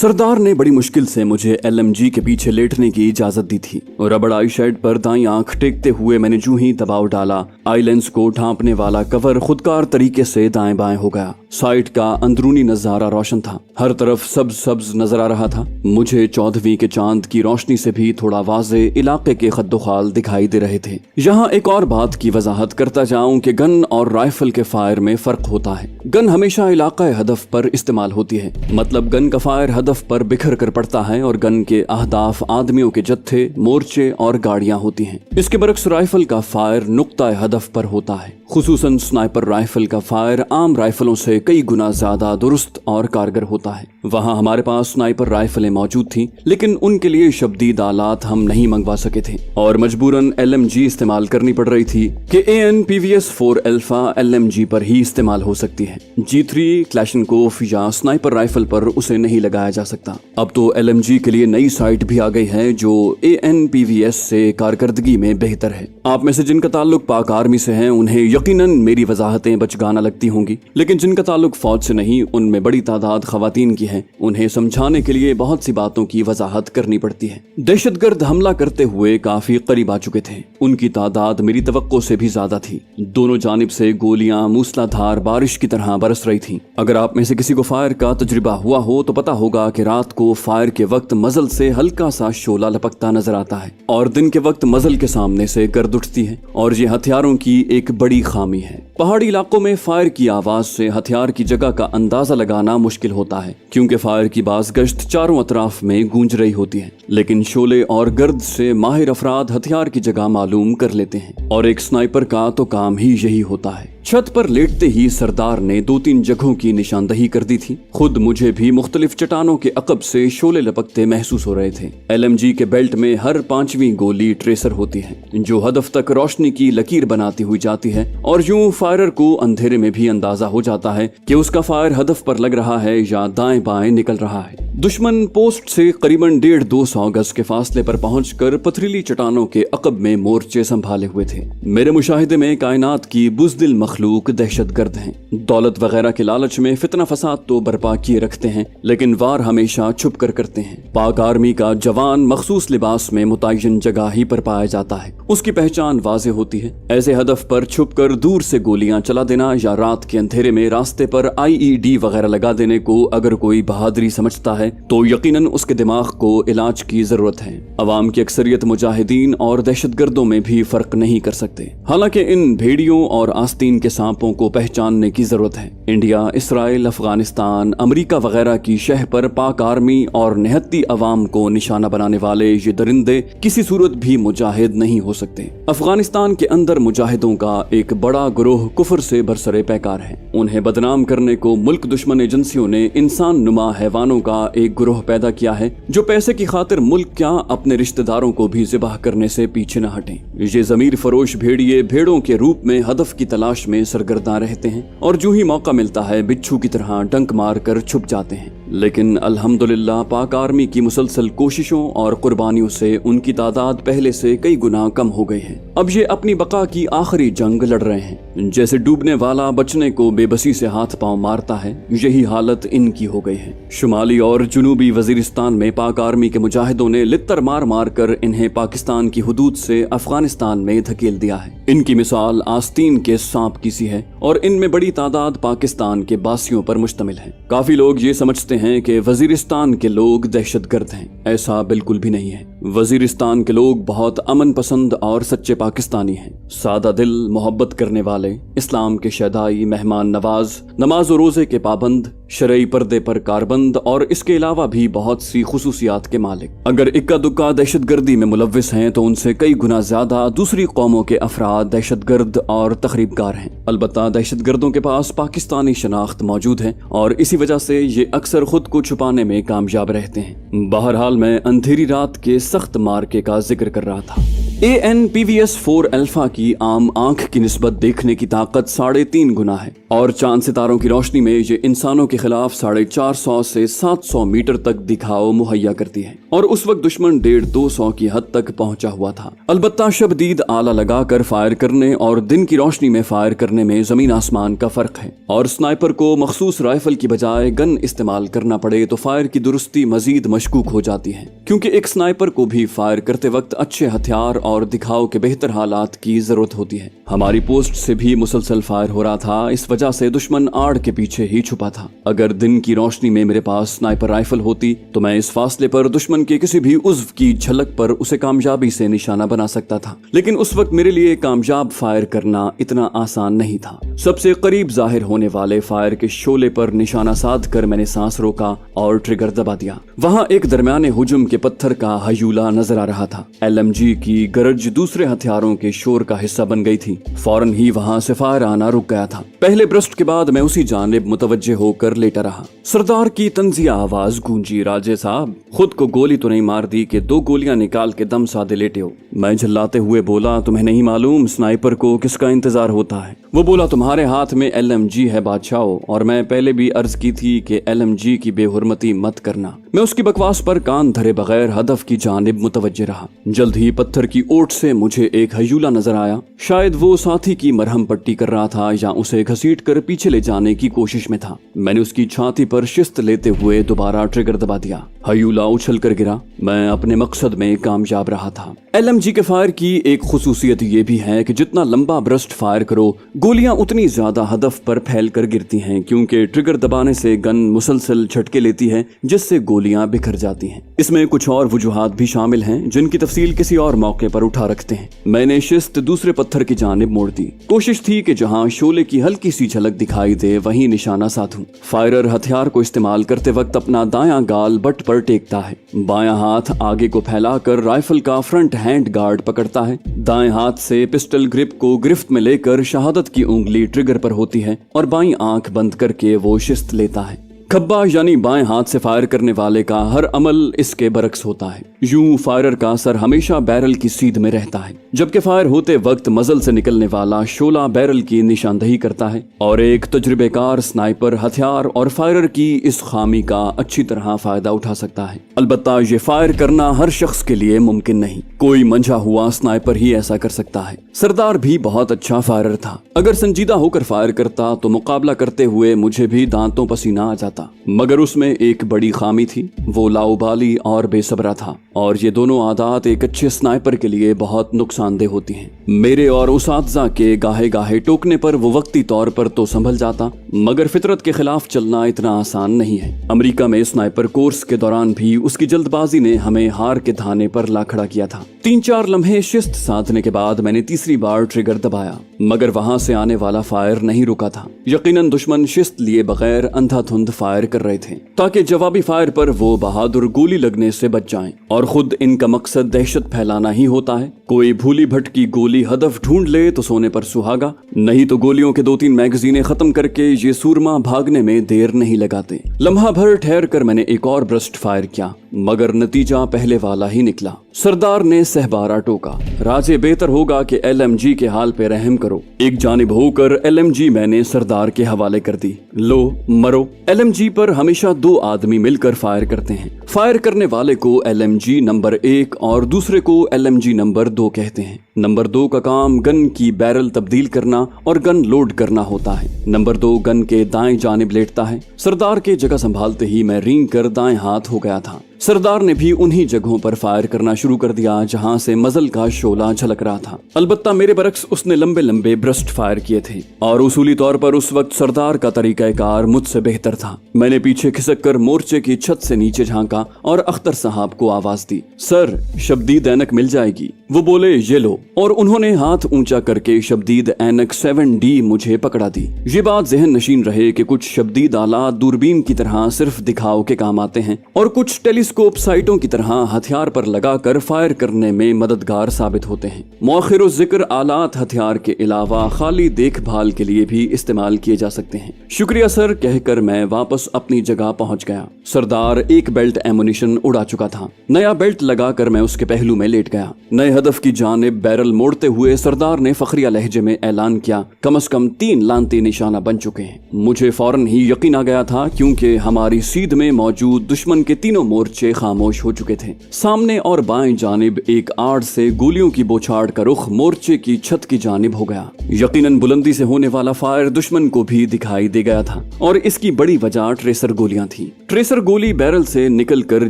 सरदार ने बड़ी मुश्किल से मुझे LMG के पीछे लेटने की इजाजत दी थी और रबड़ आई शेड पर दाईं आंख टेकते हुए मैंने जूं ही दबाव डाला, आई लेंस को ढांपने वाला कवर खुदकार तरीके से दाएं बाएं हो गया। साइट का अंदरूनी नजारा रोशन था, हर तरफ सब्ज सब्ज नजर आ रहा था। मुझे 14वीं के चांद की रोशनी से भी थोड़ा वाजे इलाके के खद्दोखाल दिखाई दे रहे थे। यहाँ एक और बात की वजाहत करता जाऊं कि गन और राइफल के फायर में फर्क होता है। गन हमेशा इलाका हदफ पर इस्तेमाल होती है, मतलब गन का फायर हदफ पर बिखर कर पड़ता है और गन के अहदाफ आदमियों के जत्थे, मोर्चे और गाड़ियां होती हैं। इसके बरक्स राइफल का फायर नुक्ता हदफ पर होता है। खुसूसन स्नाइपर राइफल का फायर आम राइफलों से कई गुना ज्यादा दुरुस्त और कारगर होता है। वहाँ हमारे पास स्नाइपर राइफलें मौजूद थीं, लेकिन उनके लिए शदीद आलात हम नहीं मंगवा सके थे और मजबूरन LMG इस्तेमाल करनी पड़ रही थी कि AN-PVS-4 अल्फा LMG पर ही इस्तेमाल हो सकती है। G3 क्लैशनकोफ या स्नाइपर राइफल पर उसे नहीं लगाया जा सकता। अब तो LMG के लिए नई साइट भी आ गई है जो AN-PVS से कारकर्दगी में बेहतर है। आप में से जिनका ताल्लुक पाक आर्मी से है उन्हें यकीनन मेरी वजाहतें बचगाना लगती होंगी, लेकिन जिनका ताल्लुक फौज से नहीं, उनमें बड़ी तादाद खवातीन की है। उन्हें समझाने के लिए बहुत सी बातों की वजाहत करनी पड़ती है। दहशतगर्द हमला करते हुए काफी करीब आ चुके थे। उनकी तादाद मेरी तवक्को से भी ज्यादा थी। दोनों जानिब से गोलियां मूसलाधार बारिश की तरह बरस रही थीं। अगर आप में से किसी को फायर का तजुर्बा हुआ हो तो पता होगा कि रात को फायर के वक्त मजल से हल्का सा शोला लपकता नजर आता है और दिन के वक्त मजल के सामने से गर्द उठती है, और ये हथियारों की एक बड़ी खामी है। पहाड़ी इलाकों में फायर की आवाज से हथियार की जगह का अंदाजा लगाना मुश्किल होता है, क्योंकि फायर की बाज गश्त चारों अतराफ में गूंज रही होती है। लेकिन शोले और गर्द से माहिर अफराद हथियार की जगह मालूम कर लेते हैं, और एक स्नाइपर का तो काम ही यही होता है। छत पर लेटते ही सरदार ने 2-3 जगहों की निशानदही कर दी थी। खुद मुझे भी मुख्तलिफ चट्टानों के अकब से शोले लपकते महसूस हो रहे थे। LMG के बेल्ट में हर 5वीं गोली ट्रेसर होती है, जो हदफ तक रोशनी की लकीर बनाती हुई जाती है, और यूं फायरर को अंधेरे में भी अंदाजा हो जाता है कि उसका फायर हदफ पर लग रहा है या दाएं बाएं निकल रहा है। दुश्मन पोस्ट से करीबन 150-200 गज के फासले पर पहुंचकर पथरीली चट्टानों के अकब में मोर्चे संभाले हुए थे। मेरे मुशाहिदे में कायनात की बुज़दिल मखलूक दहशतगर्द हैं। दौलत वगैरह के लालच में फितना फसाद तो बर्पा किए रखते हैं, लेकिन वार हमेशा छुप कर करते हैं। पाक आर्मी का जवान मखसूस लिबास में मुतय्यन जगह ही पर पाया जाता है। उसकी पहचान वाज़े होती है। ऐसे हदफ पर छुप कर दूर से गोलियां चला देना या रात के अंधेरे में रास्ते पर IED वगैरह लगा देने को अगर कोई बहादुरी समझता है तो यकीनन उसके दिमाग को इलाज की जरूरत है। अवाम की अक्सरियत मुजाहिदीन और दहशतगर्दों में भी फर्क नहीं कर सकते। हालांकि इन भेड़ियों और आस्तीन के सांपों को पहचानने की जरूरत है। इंडिया, इसराइल, अफगानिस्तान, अमेरिका वगैरह की शह पर पाक आर्मी और निहत्ती अवाम को निशाना बनाने वाले ये दरिंदे किसी सूरत भी मुजाहिद नहीं हो सकते। अफगानिस्तान के अंदर मुजाहिदों का एक बड़ा ग्रोह कुफर से बरसरे पैकार है। उन्हें बदनाम करने को मुल्क दुश्मन एजेंसियों ने इंसान नुमा हैवानों का एक ग्रोह पैदा किया है, जो पैसे की खातिर मुल्क क्या अपने रिश्तेदारों को भी ज़िबाह करने से पीछे न हटें। ये ज़मीर फरोश भेड़िए भेड़ों के रूप में हदफ की तलाश में सरगर्दा रहते हैं और जो ही मौका मिलता है बिच्छू की तरह डंक मार कर छुप जाते हैं। लेकिन अल्हम्दुलिल्लाह पाक आर्मी की मुसलसल कोशिशों और कुर्बानियों से उनकी तादाद पहले से कई गुना कम हो गई है। अब ये अपनी बका की आखिरी जंग लड़ रहे हैं। जैसे डूबने वाला बचने को बेबसी से हाथ पांव मारता है, यही हालत इनकी हो गई है। शुमाली और जुनूबी वजीरिस्तान में पाक आर्मी के मुजाहिदों ने लित्तर मार मार कर इन्हें पाकिस्तान की हुदूद से अफगानिस्तान में धकेल दिया है। इनकी मिसाल आस्तीन के सांप की सी है और इनमें बड़ी तादाद पाकिस्तान के बासियों पर मुश्तमिल है। काफी लोग ये समझते हैं कि वजीरिस्तान के लोग दहशतगर्द हैं। ऐसा बिल्कुल भी नहीं है। वजीरिस्तान के लोग बहुत अमन पसंद और सच्चे पाकिस्तानी हैं। सादा दिल, मोहब्बत करने वाले, इस्लाम के शहदाई, मेहमान नवाज, नमाज और रोजे के पाबंद, शरई पर्दे पर कारबंद और इसके अलावा भी बहुत सी खुसूसियात के मालिक। अगर इक्का दुक्का दहशतगर्दी में मुलव्विस हैं तो उनसे कई गुना ज्यादा दूसरी कौमों के अफराद दहशतगर्द और तखरीबगार हैं। अलबत्ता दहशतगर्दों के पास पाकिस्तानी शनाख्त मौजूद है और इसी वजह से ये अक्सर खुद को छुपाने में कामयाब रहते हैं। बहरहाल मैं अंधेरी रात के सख्त मार्के का जिक्र कर रहा था। AN-PVS-4 अल्फा की आम आंख की निस्बत देखने की ताकत 3.5 गुना है और चांद सितारों की रोशनी में ये इंसानों के खिलाफ 450 से 700 मीटर तक दिखाव मुहैया करती है और उस वक्त दुश्मन 150-200 की हद तक पहुंचा हुआ था। अलबत्ता शबदीद आला लगाकर फायर करने और दिन की रोशनी में फायर करने में जमीन आसमान का फर्क है और स्नाइपर को मखसूस राइफल की बजाय गन इस्तेमाल करना पड़े तो फायर की दुरुस्ती मजीद मशकूक हो जाती है, क्योंकि एक स्नाइपर को भी फायर करते वक्त अच्छे हथियार और दिखाव के बेहतर हालात की जरूरत होती है। हमारी पोस्ट से भी मुसलसल फायर हो रहा था, इस वजह से दुश्मन आड़ के पीछे ही छुपा था। अगर दिन की रोशनी में मेरे पास स्नाइपर राइफल होती तो मैं इस फासले पर दुश्मन के किसी भी उज्व की झलक पर उसे कामयाबी से निशाना बना सकता था, लेकिन उस वक्त मेरे लिए कामयाब फायर करना इतना आसान नहीं था। सबसे करीब जाहिर होने वाले फायर के शोले पर निशाना साध कर मैंने सांस रोका और ट्रिगर दबा दिया। वहां एक दरमियाने हुजुम के पत्थर का हयूला नजर आ रहा था। LMG की गरज दूसरे हथियारों के शोर का हिस्सा बन गई थी। फौरन ही वहां से फायर आना रुक गया था। पहले ब्रस्ट के बाद मैं उसी जानिब मुतवज्जे होकर लेटा रहा। सरदार की तंजिया आवाज गूंजी, राजे साहब, खुद को गोली तो नहीं मार दी कि 2 गोलियां निकाल के दम साधे लेटे हो। मैं झल्लाते हुए बोला, तुम्हें नहीं मालूम स्नाइपर को किसका इंतजार होता है? वो बोला, तुम्हारे हाथ में LMG है बादशाहो, और मैं पहले भी अर्ज की थी कि LMG की बेहुरमती मत करना। मैं उसकी बकवास पर कान धरे बगैर हदफ की जानिब मुतवज्जे रहा। जल्द ही पत्थर की ओट से मुझे एक हयूला नजर आया। शायद वो साथी की मरहम पट्टी कर रहा था या उसे घसीट कर पीछे ले जाने की कोशिश में था। मैंने उसकी छाती पर शिस्त लेते हुए दोबारा ट्रिगर दबा दिया। हयूला उछल कर गिरा। मैं अपने मकसद में कामयाब रहा था। LMG के फायर की एक खुसूसियत ये भी है कि जितना लंबा ब्रस्ट फायर करो, गोलियां उतनी ज्यादा हदफ पर फैल कर गिरती हैं, क्योंकि ट्रिगर दबाने से गन मुसलसल झटके लेती है जिससे गोलियां बिखर जाती हैं। इसमें कुछ और वजूहात भी शामिल हैं जिनकी तफसील किसी और मौके पर उठा रखते हैं। मैंने शिस्त दूसरे पत्थर की जानिब मोड़ दी। कोशिश थी कि जहां शोले की हल्की सी झलक दिखाई दे वहीं निशाना साधूं। फायरर हथियार को इस्तेमाल करते वक्त अपना दायां गाल बट पर टेकता है, बायां हाथ आगे को फैलाकर राइफल का फ्रंट हैंड गार्ड पकड़ता है, दाएं हाथ से पिस्टल ग्रिप को गिरफ्त में लेकर शहादत की उंगली ट्रिगर पर होती है और बाईं आंख बंद करके वो शिस्त लेता है। खब्बा यानी बाएं हाथ से फायर करने वाले का हर अमल इसके बरक्स होता है। यूं फायरर का सर हमेशा बैरल की सीध में रहता है, जबकि फायर होते वक्त मजल से निकलने वाला शोला बैरल की निशानदही करता है और एक तजुर्बेकार स्नाइपर हथियार और फायरर की इस खामी का अच्छी तरह फायदा उठा सकता है। अलबत्ता ये फायर करना हर शख्स के लिए मुमकिन नहीं, कोई मंझा हुआ स्नाइपर ही ऐसा कर सकता है। सरदार भी बहुत अच्छा फायरर था। अगर संजीदा होकर फायर करता तो मुकाबला करते हुए मुझे भी दांतों पसीना आ जाता, मगर उसमें एक बड़ी खामी थी, वो लाउबाली और बेसब्रा था, और ये दोनों आदत एक अच्छे स्नाइपर के लिए बहुत नुकसानदेह होती हैं। मेरे और उसातजा के गाहे गाहे टोकने पर वो वक्ती तौर पर तो संभल जाता, मगर फितरत के खिलाफ चलना इतना आसान नहीं है। अमेरिका में स्नाइपर कोर्स के दौरान भी उसकी जल्दबाजी ने हमें हार के धाने पर ला खड़ा किया था। 3-4 लम्हे शिस्त साधने के बाद मैंने तीसरी बार ट्रिगर दबाया, मगर वहां से आने वाला फायर नहीं रुका था। यकीनन दुश्मन शिस्त लिए बगैर अंधाधुंध फायर कर रहे थे ताकि जवाबी फायर पर वो बहादुर गोली लगने से बच जाएं, और खुद इनका मकसद दहशत फैलाना ही होता है। कोई भूली भटकी गोली हदफ ढूंढ ले तो सोने पर सुहागा, नहीं तो गोलियों के 2-3 मैगजीनें खत्म करके ये सूरमा भागने में देर नहीं लगाते। लम्हा भर ठहर कर मैंने एक और ब्रस्ट फायर किया, मगर नतीजा पहले वाला ही निकला। सरदार ने सहबारा टोका, राजे बेहतर होगा कि LMG के हाल पे रहम करो। एक जानिब होकर LMG मैंने सरदार के हवाले कर दी। लो मरो। LMG पर हमेशा 2 आदमी मिलकर फायर करते हैं। फायर करने वाले को LMG नंबर 1 और दूसरे को LMG नंबर 2 कहते हैं। नंबर 2 का काम गन की बैरल तब्दील करना और गन लोड करना होता है। नंबर 2 गन के दाएं जानिब लेटता है। सरदार के जगह संभालते ही मैं रींग कर दाएं हाथ हो गया था। सरदार ने भी उन्हीं जगहों पर फायर करना शुरू कर दिया जहां से मजल का शोला झलक रहा था। अलबत्ता मेरे बरक्स उसने लंबे लंबे ब्रस्ट फायर किए थे, और उसूली तौर पर उस वक्त सरदार का तरीकाकार मुझसे बेहतर था। मैंने पीछे खिसक कर मोर्चे की छत से नीचे झांका और अख्तर साहब को आवाज दी, सर शबदीद ऐनक मिल जाएगी। वो बोले, ये लो, और उन्होंने हाथ ऊंचा करके शबदीद ऐनक 7D मुझे पकड़ा दी। ये बात जहन नशीन रहे कि कुछ शबदीद आलात दूरबीन की तरह सिर्फ दिखाव के काम आते हैं और कुछ टेलीस्कोप साइटों की तरह हथियार पर लगाकर फायर करने में मददगार साबित होते हैं। मौखिर जिक्र आलात हथियार के अलावा खाली देखभाल के लिए भी इस्तेमाल किए जा सकते हैं। शुक्रिया सर कहकर मैं वापस अपनी जगह पहुंच गया। सरदार एक बेल्ट एमुनिशन उड़ा चुका था। नया बेल्ट लगाकर मैं उसके पहलू में लेट गया। नए हदफ की जानिब बैरल मोड़ते हुए सरदार ने फखरिया लहजे में ऐलान किया, कम से कम 3 लानती निशाना बन चुके हैं। मुझे फौरन ही यकीन आ गया था, क्योंकि हमारी सीध में मौजूद दुश्मन के तीनों मोर्चे खामोश हो चुके थे। सामने और बाएं जानिब एक आड़ से गोलियों की बौछार का रुख मोर्चे की छत की जानिब हो गया। यकीनन बुलंदी से होने वाला फायर दुश्मन को भी दिखाई दे गया था, और इसकी बड़ी वजह ट्रेसर गोलियां थी। ट्रेसर गोली बैरल से निकलकर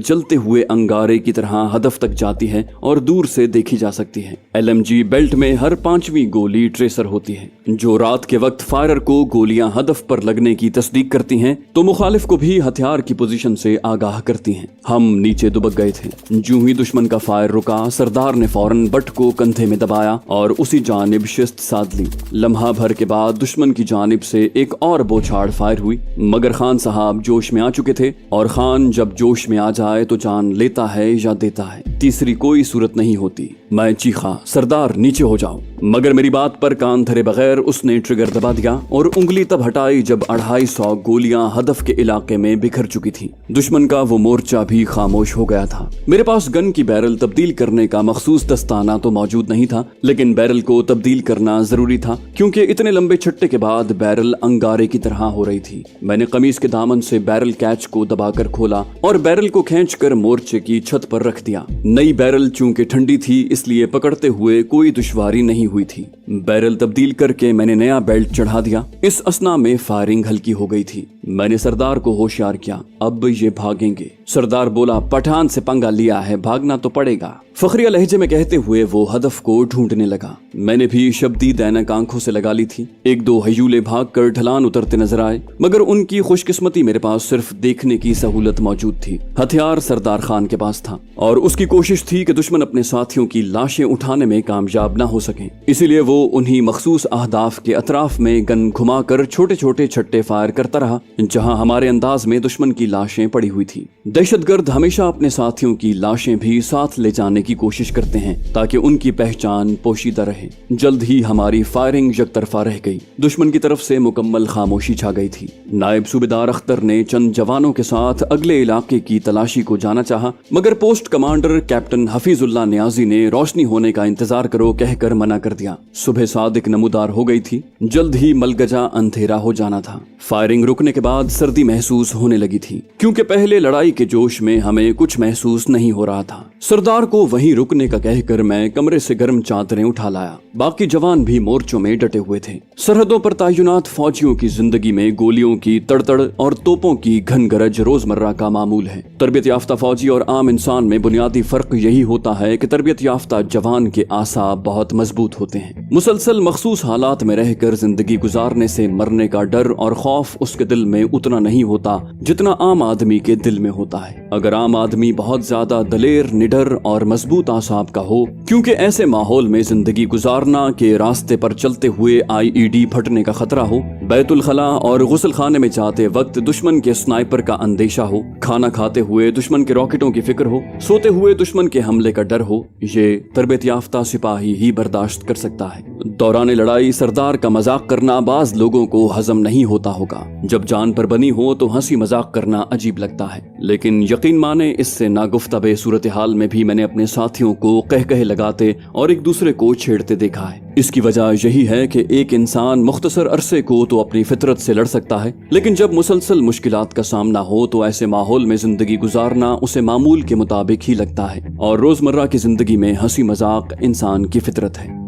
जलते हुए अंगारे की तरह हदफ तक जाती है और दूर से देखी जा सकती है। LMG बेल्ट में हर 5वीं गोली ट्रेसर होती है, जो रात के वक्त फायरर को गोलियां हदफ पर लगने की तस्दीक करती हैं, तो मुखालिफ को भी हथियार की पोजीशन से आगाह करती हैं। हम नीचे दुबक गए थे। जो ही दुश्मन का फायर रुका, सरदार ने फौरन बट को कंधे में दबाया और उसी जानिब शिस्त साध ली। लम्हा भर के बाद दुश्मन की जानिब से एक और बौछार फायर हुई, मगर खान साहब जोश में आ चुके थे, और खान जब जोश में आ जाए तो जान लेता है या देता है, तीसरी कोई सूरत नहीं होती। मैं चीखा, सरदार नीचे हो जाओ, मगर मेरी बात पर कान धरे बगैर उसने ट्रिगर दबा दिया और उंगली तब हटाई जब 250 गोलियां हदफ के इलाके में बिखर चुकी थी। दुश्मन का वो मोर्चा भी खामोश हो गया था। मेरे पास गन की बैरल तब्दील करने का मखसूस दस्ताना तो मौजूद नहीं था, लेकिन बैरल को तब्दील करना जरूरी था, क्योंकि इतने लंबे छट्टे के बाद बैरल अंगारे की तरह हो रही थी। मैंने कमीज के दामन से बैरल कैच को दबाकर खोला और बैरल को खींचकर मोर्चे की छत पर रख दिया। नई बैरल चूंकि ठंडी थी, इसलिए पकड़ते हुए कोई दुश्वारी नहीं हुई थी। बैरल तब्दील करके मैंने नया बेल्ट चढ़ा दिया। इस असना में फायरिंग हल्की हो गई थी। मैंने सरदार को होशियार किया, अब ये भागेंगे। सरदार बोला, पठान से पंगा लिया है, भागना तो पड़ेगा। फखरिया लहजे में कहते हुए वो हदफ को ढूंढने लगा। मैंने भी शब्दीद ऐनक आंखों से लगा ली थी। 1-2 हयूले भागकर ढलान उतरते नजर आए, मगर उनकी खुशकिस्मती मेरे पास सिर्फ देखने की सहूलत मौजूद थी। हथियार सरदार खान के पास था, और उसकी कोशिश थी कि दुश्मन अपने साथियों की लाशें उठाने में कामयाब न हो सके। इसीलिए वो उन्हीं मखसूस अहदाफ के अतराफ में गन घुमाकर छोटे छोटे छट्टे फायर करता रहा, जहां हमारे अंदाज में दुश्मन की लाशें पड़ी हुई थी। दहशतगर्द हमेशा अपने साथियों की लाशें भी साथ ले जाने की कोशिश करते हैं, ताकि उनकी पहचान पोशीदा रहे। जल्द ही हमारी फायरिंग यकतरफा रह गई। दुश्मन की तरफ से मुकम्मल खामोशी छा गई थी। नायब सूबेदार अख्तर ने चंद जवानों के साथ अगले इलाके की तलाशी को जाना चाहा, मगर post commander captain Hafizullah Niazi ने रोशनी होने का इंतजार करो कहकर मना कर दिया। सुबह सादिक नमूदार हो गई थी। जल्द ही मलगजा अंधेरा हो जाना था। फायरिंग रुकने के बाद सर्दी महसूस होने लगी थी, क्योंकि पहले लड़ाई के जोश में हमें कुछ महसूस नहीं हो रहा था। सरदार को वहीं रुकने का कहकर मैं कमरे से गर्म चादरें उठा लाया। बाकी जवान भी मोर्चों में डटे हुए थे। सरहदों पर तैनात फौजियों की जिंदगी में गोलियों की तड़तड़ और तोपों की घन गरज रोजमर्रा का मामूल है। तरबियत याफ्ता फौजी और आम इंसान में बुनियादी फर्क यही होता है कि तरबियत याफ्ता जवान के आसाब बहुत मजबूत होते हैं। मुसलसल मखसूस हालात में रहकर जिंदगी गुजारने से मरने का डर और खौफ उसके दिल में उतना नहीं होता जितना आम आदमी के दिल में होता है। अगर आम आदमी बहुत ज्यादा दलेर, निडर और मजबूत आसाब का हो, क्योंकि ऐसे माहौल में जिंदगी गुजारना के रास्ते पर चलते हुए IED फटने का खतरा हो, बैतुल खला और गुस्ल खाने में जाते वक्त दुश्मन के स्नाइपर का अंदेशा हो, खाना खाते हुए दुश्मन के रॉकेटों की फिक्र हो, सोते हुए दुश्मन के हमले का डर हो, ये तरबियत याफ्ता सिपाही ही बर्दाश्त कर सकता है। दौरान लड़ाई सरदार का मजाक करना बाज लोगों को हजम नहीं होता होगा। जब जान पर बनी हो तो हंसी मजाक करना अजीब लगता है, लेकिन यकीन माने इससे नागुफ्ताबे सूरत हाल में भी मैंने अपने साथियों को कह लगाते और एक दूसरे को छेड़ते देखा है। इसकी वजह यही है कि एक इंसान मुख्तसर अरसे को तो अपनी फितरत से लड़ सकता है, लेकिन जब मुसलसल मुश्किलात का सामना हो तो ऐसे माहौल में जिंदगी गुजारना उसे मामूल के मुताबिक ही लगता है, और रोजमर्रा की जिंदगी में हंसी मजाक इंसान की फितरत है।